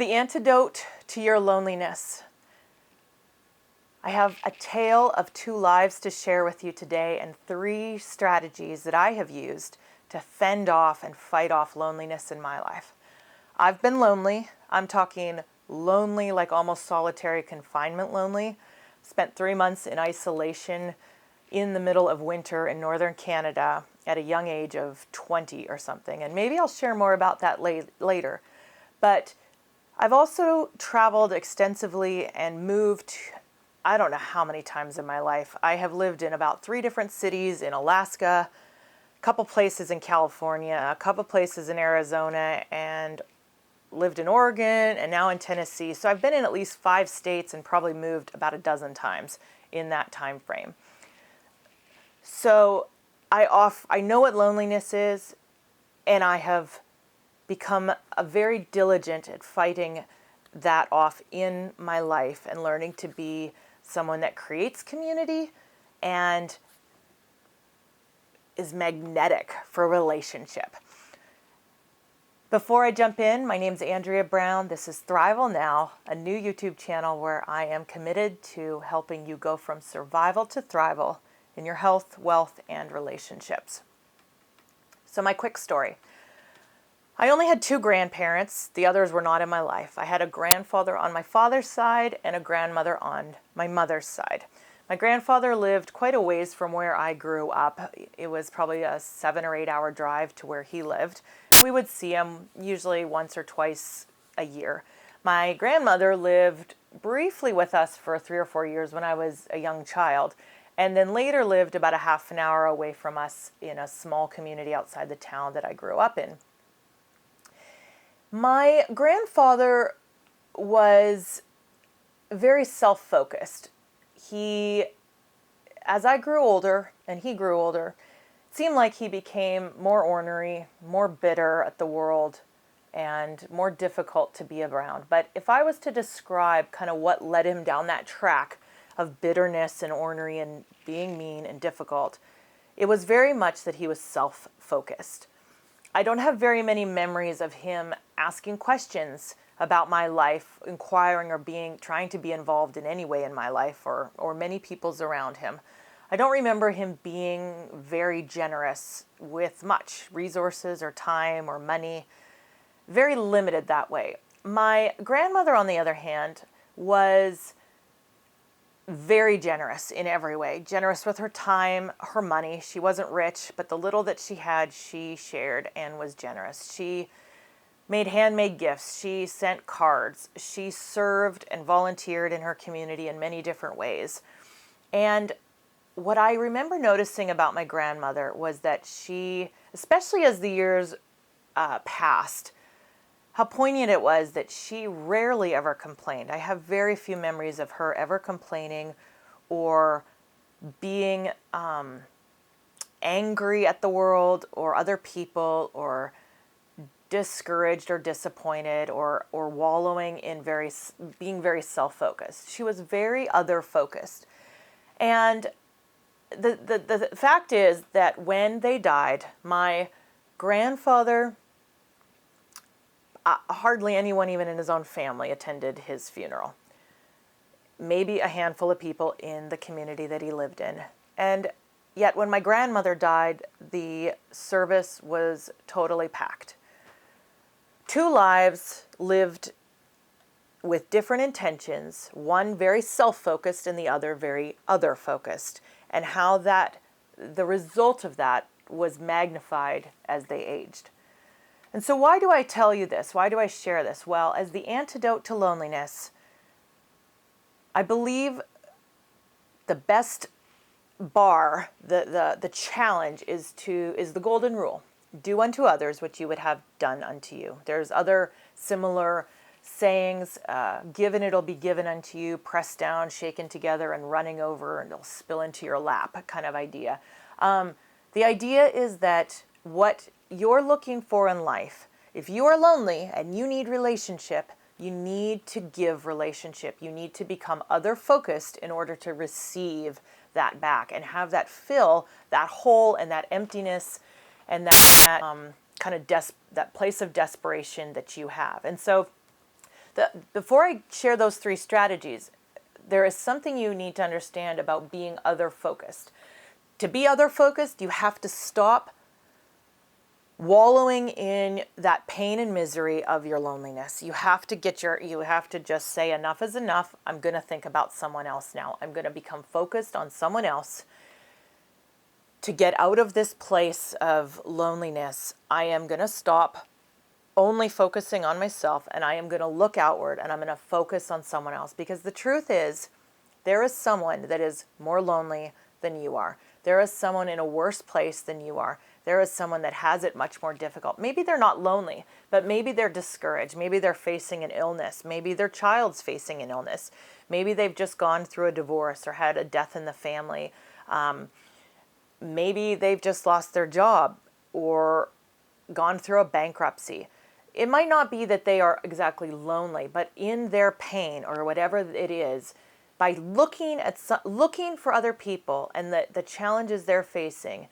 The antidote to your loneliness. I have a tale of 2 lives to share with you today and 3 strategies that I have used to fend off and fight off loneliness in my life. I've been lonely. I'm talking lonely, like almost solitary confinement lonely. Spent 3 months in isolation in the middle of winter in northern Canada at a young age of 20 or something. And maybe I'll share more about that later. But I've also traveled extensively and moved, I don't know how many times in my life. I have lived in about 3 different cities in Alaska, a couple places in California, a couple places in Arizona, and lived in Oregon and now in Tennessee. So I've been in at least 5 states and probably moved about a dozen times in that time frame. So I know what loneliness is, and I have become very diligent at fighting that off in my life and learning to be someone that creates community and is magnetic for relationship. Before I jump in, my name's Andrea Brown. This is Thrival Now, a new YouTube channel where I am committed to helping you go from survival to thrival in your health, wealth, and relationships. So my quick story. I only had 2 grandparents. The others were not in my life. I had a grandfather on my father's side and a grandmother on my mother's side. My grandfather lived quite a ways from where I grew up. It was probably a 7 or 8 hour drive to where he lived. We would see him usually once or twice a year. My grandmother lived briefly with us for 3 or 4 years when I was a young child, and then later lived about a half an hour away from us in a small community outside the town that I grew up in. My grandfather was very self-focused. As I grew older and he grew older, it seemed like he became more ornery, more bitter at the world, and more difficult to be around. But if I was to describe kind of what led him down that track of bitterness and ornery and being mean and difficult, it was very much that he was self-focused. I don't have very many memories of him asking questions about my life, inquiring or trying to be involved in any way in my life or many people's around him. I don't remember him being very generous with much resources or time or money. Very limited that way. My grandmother, on the other hand, was very generous in every way. Generous with her time, her money. She wasn't rich, but the little that she had, she shared and was generous. She made handmade gifts. She sent cards. She served and volunteered in her community in many different ways. And what I remember noticing about my grandmother was that she, especially as the years passed, how poignant it was that she rarely ever complained. I have very few memories of her ever complaining or being angry at the world or other people or discouraged or disappointed or wallowing in being very self-focused. She was very other-focused. And the fact is that when they died, my grandfather, hardly anyone even in his own family attended his funeral. Maybe a handful of people in the community that he lived in. And yet when my grandmother died, the service was totally packed. 2 lives lived with different intentions, one very self-focused and the other very other-focused, and how the result of that was magnified as they aged. And so why do I tell you this? Why do I share this? Well, as the antidote to loneliness, I believe the best bar, the challenge is the golden rule. Do unto others what you would have done unto you. There's other similar sayings, given it'll be given unto you, pressed down, shaken together, and running over, and it'll spill into your lap kind of idea. The idea is that what you're looking for in life, if you are lonely and you need relationship, you need to give relationship. You need to become other-focused in order to receive that back and have that fill that hole and that emptiness and that kind of that place of desperation that you have. And so Before I share those 3 strategies, there is something you need to understand about being other focused. To be other focused, you have to stop wallowing in that pain and misery of your loneliness. You have to just say enough is enough. I'm going to think about someone else now. I'm going to become focused on someone else. To get out of this place of loneliness, I am going to stop only focusing on myself, and I am going to look outward, and I'm going to focus on someone else. Because the truth is, there is someone that is more lonely than you are. There is someone in a worse place than you are. There is someone that has it much more difficult. Maybe they're not lonely, but maybe they're discouraged. Maybe they're facing an illness. Maybe their child's facing an illness. Maybe they've just gone through a divorce or had a death in the family. Maybe they've just lost their job or gone through a bankruptcy. It might not be that they are exactly lonely, but in their pain or whatever it is, by looking for other people and the challenges they're facing,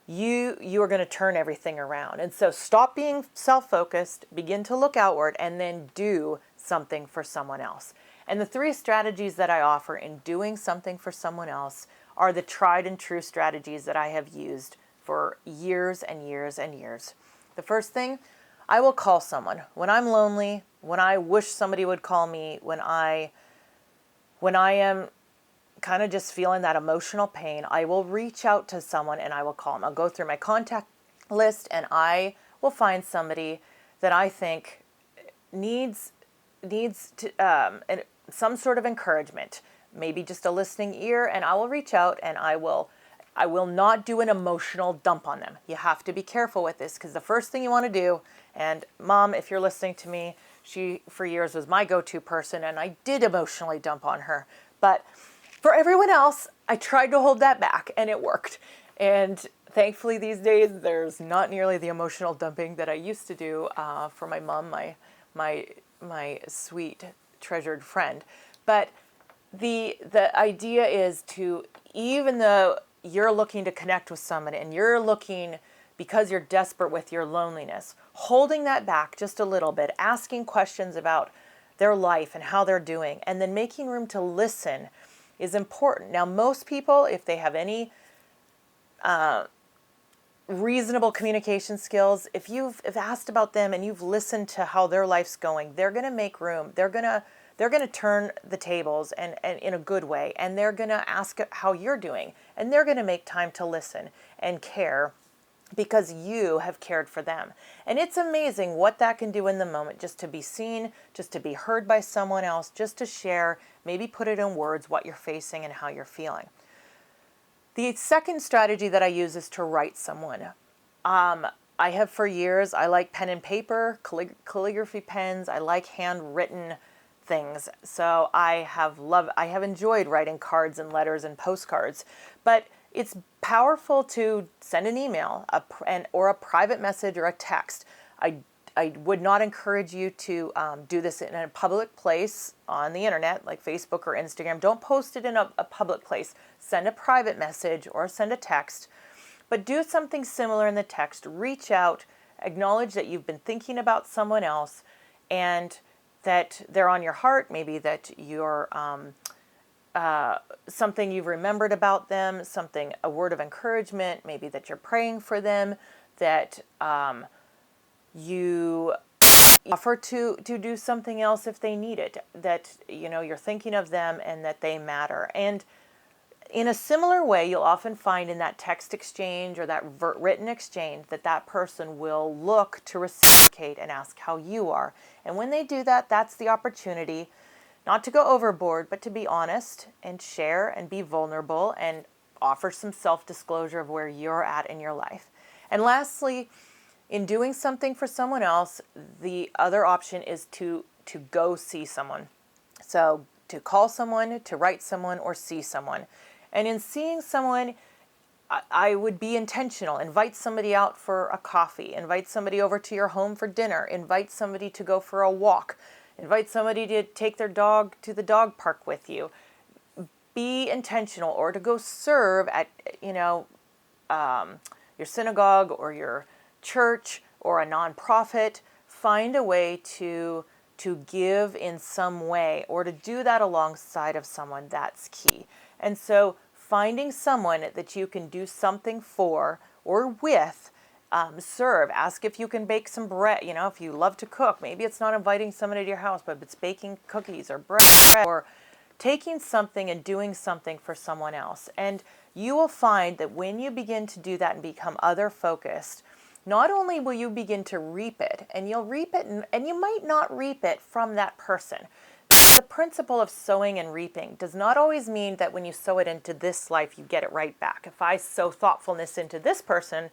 you are going to turn everything around. And so stop being self-focused, begin to look outward, and then do something for someone else. And the 3 strategies that I offer in doing something for someone else are the tried and true strategies that I have used for years and years and years. The first thing, I will call someone. When I'm lonely, when I wish somebody would call me, when I am kind of just feeling that emotional pain, I will reach out to someone and I will call them. I'll go through my contact list and I will find somebody that I think needs some sort of encouragement, maybe just a listening ear, and I will reach out and I will not do an emotional dump on them. You have to be careful with this, because the first thing you want to do, and Mom, if you're listening to me, she for years was my go-to person and I did emotionally dump on her. But for everyone else, I tried to hold that back and it worked. And thankfully these days, there's not nearly the emotional dumping that I used to do for my mom, my sweet, treasured friend. But the idea is to, even though you're looking to connect with somebody and you're looking because you're desperate with your loneliness, holding that back just a little bit, asking questions about their life and how they're doing, and then making room to listen is important. Now, most people, if they have any reasonable communication skills, if you've asked about them and you've listened to how their life's going, they're going to make room. They're going to turn the tables and in a good way, and they're going to ask how you're doing, and they're going to make time to listen and care because you have cared for them. And it's amazing what that can do in the moment, just to be seen, just to be heard by someone else, just to share, maybe put it in words what you're facing and how you're feeling. The second strategy that I use is to write someone. I have for years, I like pen and paper, calligraphy pens, I like handwritten things. So I have enjoyed writing cards and letters and postcards, but it's powerful to send an email or a private message or a text. I would not encourage you to do this in a public place on the internet, like Facebook or Instagram. Don't post it in a public place. Send a private message or send a text, but do something similar in the text. Reach out, acknowledge that you've been thinking about someone else and that they're on your heart, maybe that you're something you've remembered about them, a word of encouragement, maybe that you're praying for them, that you offer to do something else if they need it, that you're thinking of them and that they matter. And in a similar way, you'll often find in that text exchange or that written exchange that person will look to reciprocate and ask how you are. And when they do that, that's the opportunity not to go overboard, but to be honest and share and be vulnerable and offer some self-disclosure of where you're at in your life. And lastly, in doing something for someone else, the other option is to go see someone. So to call someone, to write someone, or see someone. And in seeing someone, I would be intentional. Invite somebody out for a coffee. Invite somebody over to your home for dinner. Invite somebody to go for a walk. Invite somebody to take their dog to the dog park with you. Be intentional, or to go serve at your synagogue or your church or a nonprofit. Find a way to to give in some way or to do that alongside of someone, that's key. And so finding someone that you can do something for or with, serve, ask if you can bake some bread. You know, if you love to cook, maybe it's not inviting someone to your house, but it's baking cookies or bread, or taking something and doing something for someone else. And you will find that when you begin to do that and become other focused, not only will you begin to reap it, and you'll reap it, and you might not reap it from that person. The principle of sowing and reaping does not always mean that when you sow it into this life, you get it right back. If I sow thoughtfulness into this person,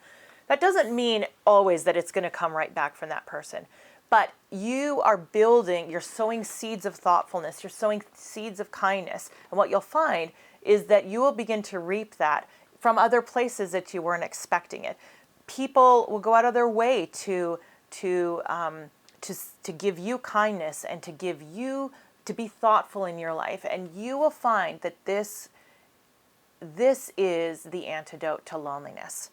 that doesn't mean always that it's going to come right back from that person. But you are building, you're sowing seeds of thoughtfulness, you're sowing seeds of kindness. And what you'll find is that you will begin to reap that from other places that you weren't expecting it. People will go out of their way to give you kindness and to be thoughtful in your life. And you will find that this is the antidote to loneliness.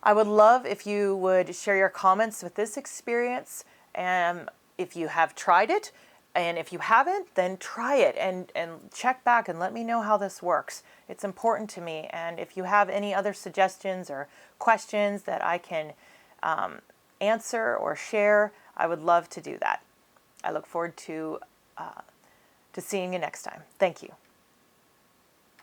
I would love if you would share your comments with this experience, and if you have tried it, and if you haven't, then try it and check back and let me know how this works. It's important to me. And if you have any other suggestions or questions that I can answer or share, I would love to do that. I look forward to seeing you next time. Thank you.